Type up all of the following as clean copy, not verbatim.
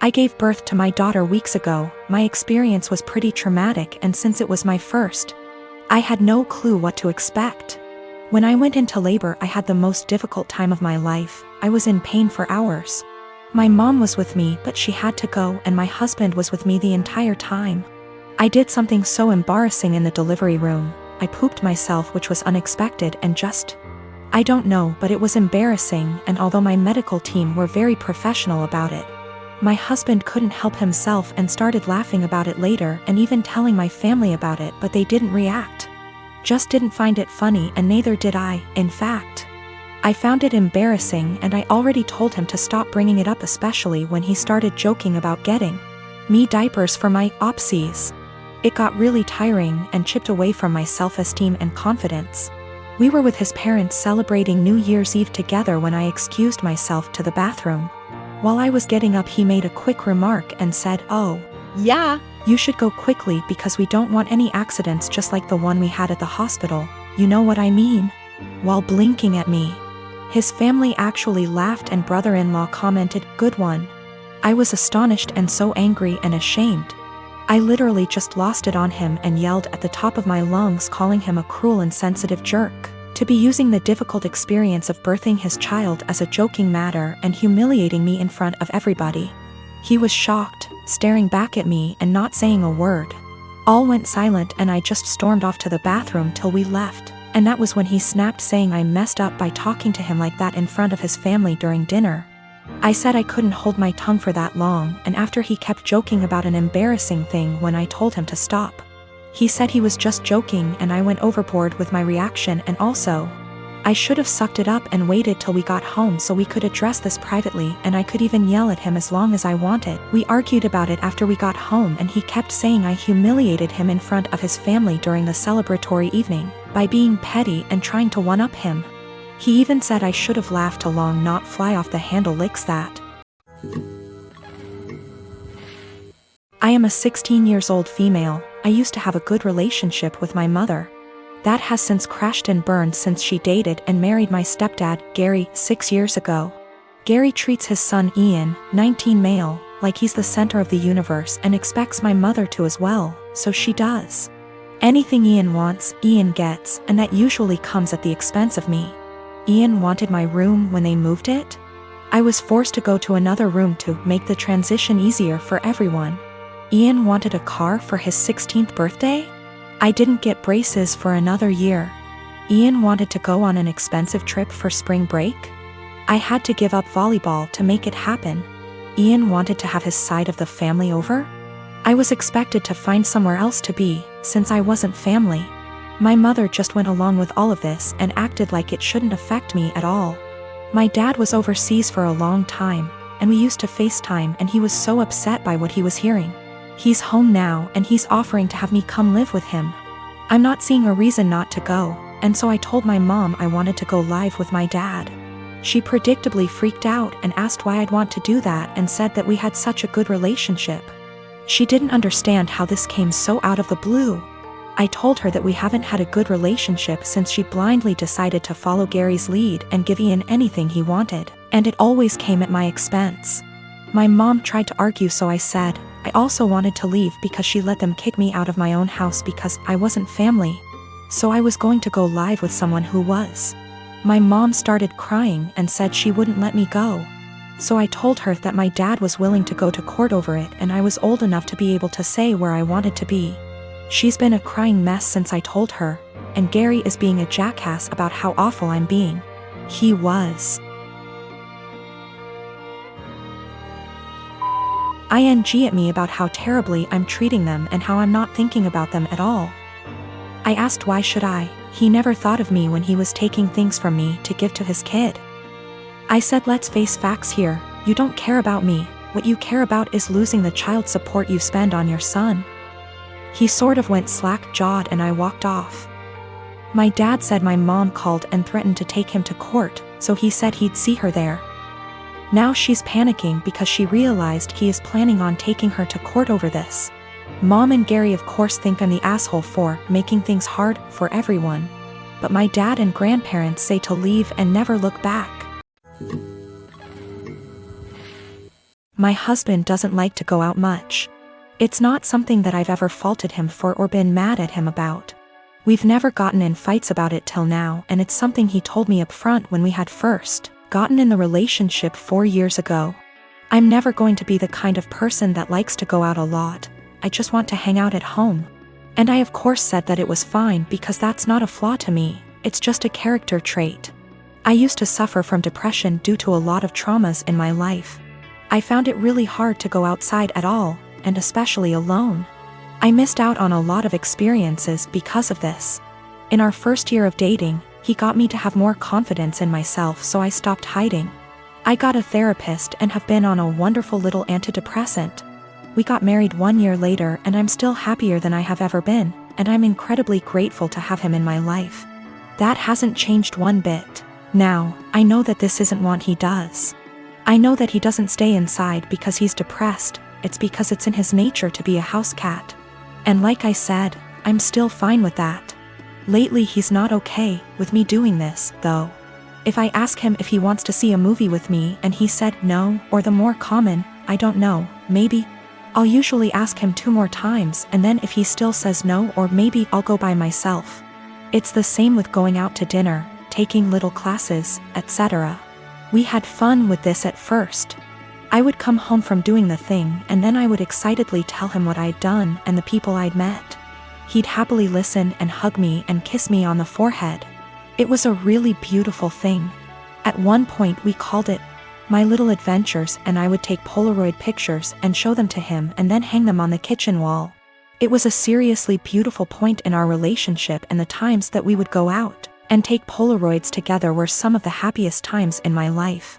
I gave birth to my daughter weeks ago. My experience was pretty traumatic, and since it was my first, I had no clue what to expect. When I went into labor, I had the most difficult time of my life. I was in pain for hours. My mom was with me, but she had to go, and my husband was with me the entire time. I did something so embarrassing in the delivery room. I pooped myself, which was unexpected and I don't know, but it was embarrassing, and although my medical team were very professional about it, my husband couldn't help himself and started laughing about it later and even telling my family about it, but they didn't react. Just didn't find it funny, and neither did I. In fact, I found it embarrassing, and I already told him to stop bringing it up, especially when he started joking about getting me diapers for my opsies. It got really tiring and chipped away from my self-esteem and confidence. We were with his parents celebrating New Year's Eve together when I excused myself to the bathroom. While I was getting up, he made a quick remark and said, "Oh, yeah, you should go quickly because we don't want any accidents just like the one we had at the hospital. You know what I mean?" While blinking at me. His family actually laughed, and brother-in-law commented, "Good one." I was astonished and so angry and ashamed. I literally just lost it on him and yelled at the top of my lungs, calling him a cruel, insensitive jerk, to be using the difficult experience of birthing his child as a joking matter and humiliating me in front of everybody. He was shocked, staring back at me and not saying a word. All went silent, and I just stormed off to the bathroom till we left, and that was when he snapped, saying I messed up by talking to him like that in front of his family during dinner. I said I couldn't hold my tongue for that long, and after he kept joking about an embarrassing thing when I told him to stop. He said he was just joking, and I went overboard with my reaction, and also, I should have sucked it up and waited till we got home so we could address this privately, and I could even yell at him as long as I wanted. We argued about it after we got home, and he kept saying I humiliated him in front of his family during the celebratory evening by being petty and trying to one-up him. He even said I should have laughed along, not fly off the handle licks that. I am a 16 years old female. I used to have a good relationship with my mother. That has since crashed and burned since she dated and married my stepdad, Gary, 6 years ago. Gary treats his son Ian, 19 male, like he's the center of the universe and expects my mother to as well, so she does. Anything Ian wants, Ian gets, and that usually comes at the expense of me. Ian wanted my room when they moved it. I was forced to go to another room to make the transition easier for everyone. Ian wanted a car for his 16th birthday. I didn't get braces for another year. Ian wanted to go on an expensive trip for spring break. I had to give up volleyball to make it happen. Ian wanted to have his side of the family over. I was expected to find somewhere else to be, since I wasn't family. My mother just went along with all of this and acted like it shouldn't affect me at all. My dad was overseas for a long time, and we used to FaceTime, and he was so upset by what he was hearing. He's home now, and he's offering to have me come live with him. I'm not seeing a reason not to go, and so I told my mom I wanted to go live with my dad. She predictably freaked out and asked why I'd want to do that, and said that we had such a good relationship. She didn't understand how this came so out of the blue. I told her that we haven't had a good relationship since she blindly decided to follow Gary's lead and give Ian anything he wanted, and it always came at my expense. My mom tried to argue, so I said I also wanted to leave because she let them kick me out of my own house because I wasn't family. So I was going to go live with someone who was. My mom started crying and said she wouldn't let me go. So I told her that my dad was willing to go to court over it, and I was old enough to be able to say where I wanted to be. She's been a crying mess since I told her, and Gary is being a jackass about how awful I'm being. He was. ING at me about how terribly I'm treating them and how I'm not thinking about them at all. I asked why should I. He never thought of me when he was taking things from me to give to his kid. I said let's face facts here, you don't care about me, what you care about is losing the child support you spend on your son. He sort of went slack-jawed and I walked off. My dad said my mom called and threatened to take him to court, so he said he'd see her there. Now she's panicking because she realized he is planning on taking her to court over this. Mom and Gary of course think I'm the asshole for making things hard for everyone. But my dad and grandparents say to leave and never look back. My husband doesn't like to go out much. It's not something that I've ever faulted him for or been mad at him about. We've never gotten in fights about it till now, and it's something he told me up front when we had first gotten in the relationship 4 years ago. I'm never going to be the kind of person that likes to go out a lot. I just want to hang out at home. And I of course said that it was fine because that's not a flaw to me, it's just a character trait. I used to suffer from depression due to a lot of traumas in my life. I found it really hard to go outside at all, and especially alone. I missed out on a lot of experiences because of this. In our first year of dating, he got me to have more confidence in myself, so I stopped hiding. I got a therapist and have been on a wonderful little antidepressant. We got married 1 year later and I'm still happier than I have ever been, and I'm incredibly grateful to have him in my life. That hasn't changed one bit. Now, I know that this isn't what he does. I know that he doesn't stay inside because he's depressed, it's because it's in his nature to be a house cat. And like I said, I'm still fine with that. Lately he's not okay with me doing this, though. If I ask him if he wants to see a movie with me and he said no, or the more common, I don't know, maybe, I'll usually ask him 2 more times, and then if he still says no, or maybe I'll go by myself. It's the same with going out to dinner, taking little classes, etc. We had fun with this at first. I would come home from doing the thing and then I would excitedly tell him what I'd done and the people I'd met. He'd happily listen and hug me and kiss me on the forehead. It was a really beautiful thing. At one point we called it My Little Adventures, and I would take Polaroid pictures and show them to him and then hang them on the kitchen wall. It was a seriously beautiful point in our relationship, and the times that we would go out and take Polaroids together were some of the happiest times in my life.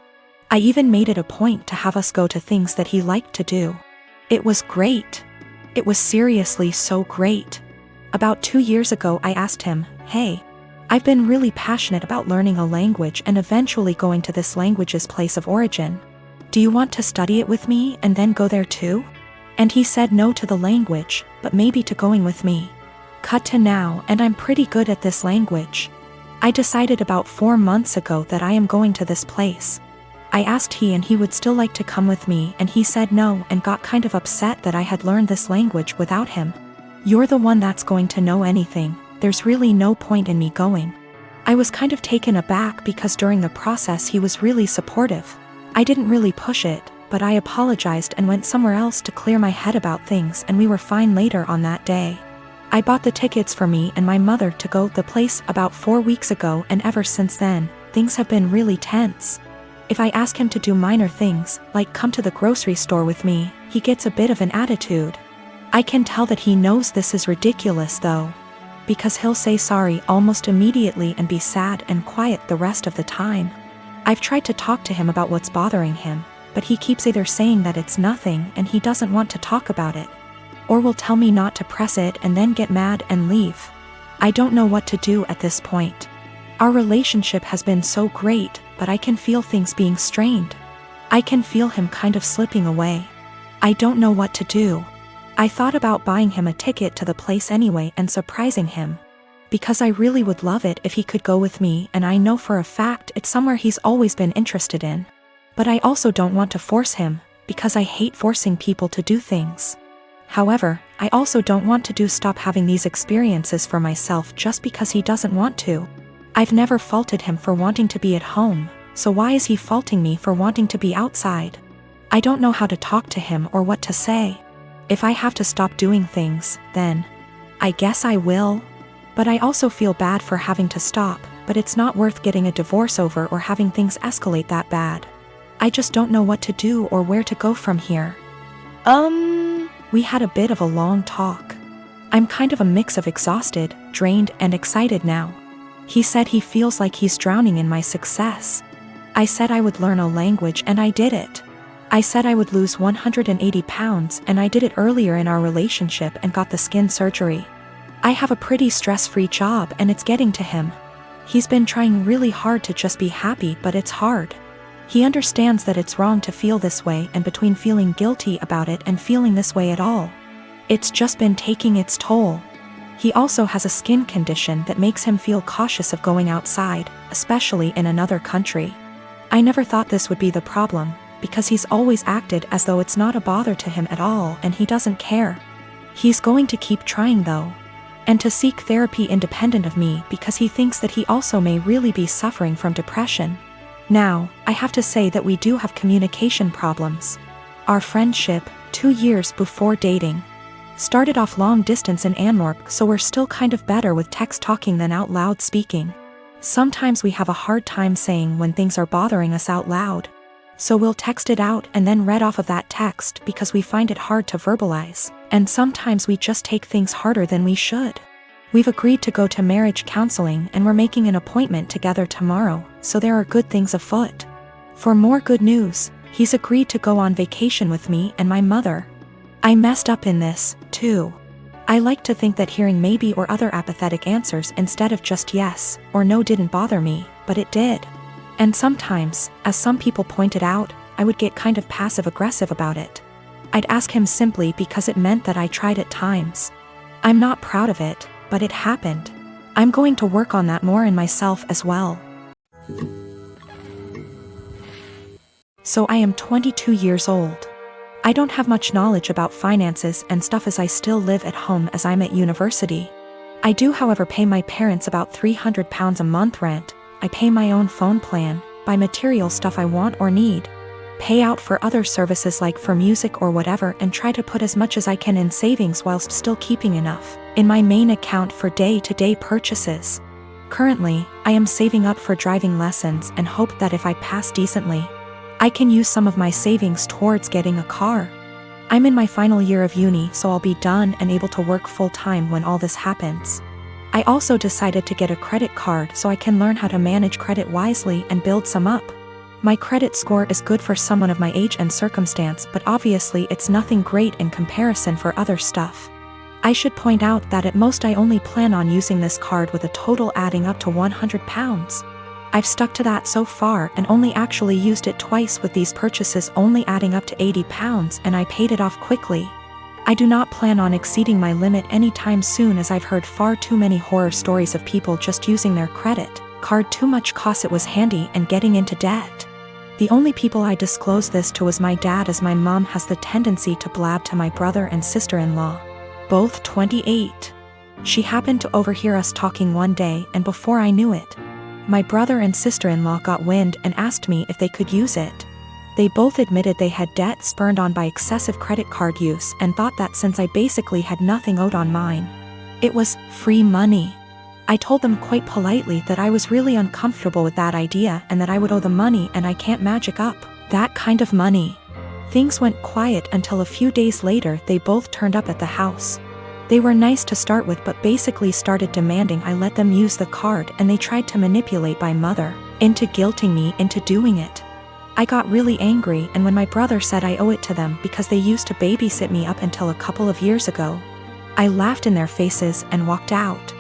I even made it a point to have us go to things that he liked to do. It was great. It was seriously so great. About 2 years ago I asked him, "Hey, I've been really passionate about learning a language and eventually going to this language's place of origin. Do you want to study it with me and then go there too?" And he said no to the language, but maybe to going with me. Cut to now, and I'm pretty good at this language. I decided about 4 months ago that I am going to this place. I asked and he would still like to come with me, and he said no and got kind of upset that I had learned this language without him. "You're the one that's going to know anything. There's really no point in me going." I was kind of taken aback because during the process he was really supportive. I didn't really push it, but I apologized and went somewhere else to clear my head about things, and we were fine later on that day. I bought the tickets for me and my mother to go to the place about 4 weeks ago, and ever since then, things have been really tense. If I ask him to do minor things, like come to the grocery store with me, he gets a bit of an attitude. I can tell that he knows this is ridiculous though, because he'll say sorry almost immediately and be sad and quiet the rest of the time. I've tried to talk to him about what's bothering him, but he keeps either saying that it's nothing and he doesn't want to talk about it, or will tell me not to press it and then get mad and leave. I don't know what to do at this point. Our relationship has been so great, but I can feel things being strained. I can feel him kind of slipping away. I don't know what to do. I thought about buying him a ticket to the place anyway and surprising him, because I really would love it if he could go with me, and I know for a fact it's somewhere he's always been interested in. But I also don't want to force him, because I hate forcing people to do things. However, I also don't want to stop having these experiences for myself just because he doesn't want to. I've never faulted him for wanting to be at home, so why is he faulting me for wanting to be outside? I don't know how to talk to him or what to say. If I have to stop doing things, then I guess I will. But I also feel bad for having to stop, but it's not worth getting a divorce over or having things escalate that bad. I just don't know what to do or where to go from here. We had a bit of a long talk. I'm kind of a mix of exhausted, drained, and excited now. He said he feels like he's drowning in my success. I said I would learn a language, and I did it. I said I would lose 180 pounds, and I did it earlier in our relationship and got the skin surgery. I have a pretty stress-free job, and it's getting to him. He's been trying really hard to just be happy, but it's hard. He understands that it's wrong to feel this way, and between feeling guilty about it and feeling this way at all, it's just been taking its toll. He also has a skin condition that makes him feel cautious of going outside, especially in another country. I never thought this would be the problem, because he's always acted as though it's not a bother to him at all and he doesn't care. He's going to keep trying though. And to seek therapy independent of me because he thinks that he also may really be suffering from depression. Now, I have to say that we do have communication problems. Our friendship, 2 years before dating, started off long distance in Antwerp, so we're still kind of better with text talking than out loud speaking. Sometimes we have a hard time saying when things are bothering us out loud. So we'll text it out and then read off of that text because we find it hard to verbalize, and sometimes we just take things harder than we should. We've agreed to go to marriage counseling and we're making an appointment together tomorrow, so there are good things afoot. For more good news, he's agreed to go on vacation with me and my mother. I messed up in this, too. I like to think that hearing maybe or other apathetic answers instead of just yes or no didn't bother me, but it did. And sometimes, as some people pointed out, I would get kind of passive-aggressive about it. I'd ask him simply because it meant that I tried at times. I'm not proud of it, but it happened. I'm going to work on that more in myself as well. So I am 22 years old. I don't have much knowledge about finances and stuff as I still live at home as I'm at university. I do however pay my parents about £300 a month rent. I pay my own phone plan, buy material stuff I want or need, pay out for other services like for music or whatever, and try to put as much as I can in savings whilst still keeping enough in my main account for day-to-day purchases. Currently, I am saving up for driving lessons and hope that if I pass decently, I can use some of my savings towards getting a car. I'm in my final year of uni, so I'll be done and able to work full-time when all this happens. I also decided to get a credit card so I can learn how to manage credit wisely and build some up. My credit score is good for someone of my age and circumstance, but obviously it's nothing great in comparison for other stuff. I should point out that at most I only plan on using this card with a total adding up to £100. I've stuck to that so far and only actually used it twice, with these purchases only adding up to £80, and I paid it off quickly. I do not plan on exceeding my limit anytime soon, as I've heard far too many horror stories of people just using their credit card too much cause it was handy and getting into debt. The only people I disclosed this to was my dad, as my mom has the tendency to blab to my brother and sister-in-law, both 28. She happened to overhear us talking one day, and before I knew it, my brother and sister-in-law got wind and asked me if they could use it. They both admitted they had debt spurred on by excessive credit card use and thought that since I basically had nothing owed on mine, it was free money. I told them quite politely that I was really uncomfortable with that idea and that I would owe the money, and I can't magic up that kind of money. Things went quiet until a few days later they both turned up at the house. They were nice to start with, but basically started demanding I let them use the card, and they tried to manipulate my mother into guilting me into doing it. I got really angry, and when my brother said I owe it to them because they used to babysit me up until a couple of years ago, I laughed in their faces and walked out.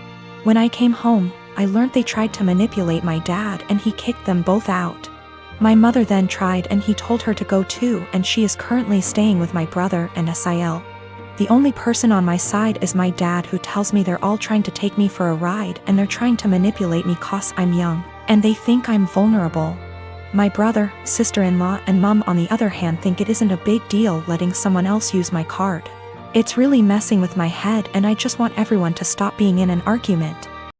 When I came home, I learned they tried to manipulate my dad and he kicked them both out. My mother then tried and he told her to go too, and she is currently staying with my brother and Asael. The only person on my side is my dad, who tells me they're all trying to take me for a ride and they're trying to manipulate me cause I'm young and they think I'm vulnerable. My brother, sister-in-law and mom on the other hand think it isn't a big deal letting someone else use my card. It's really messing with my head, and I just want everyone to stop being in an argument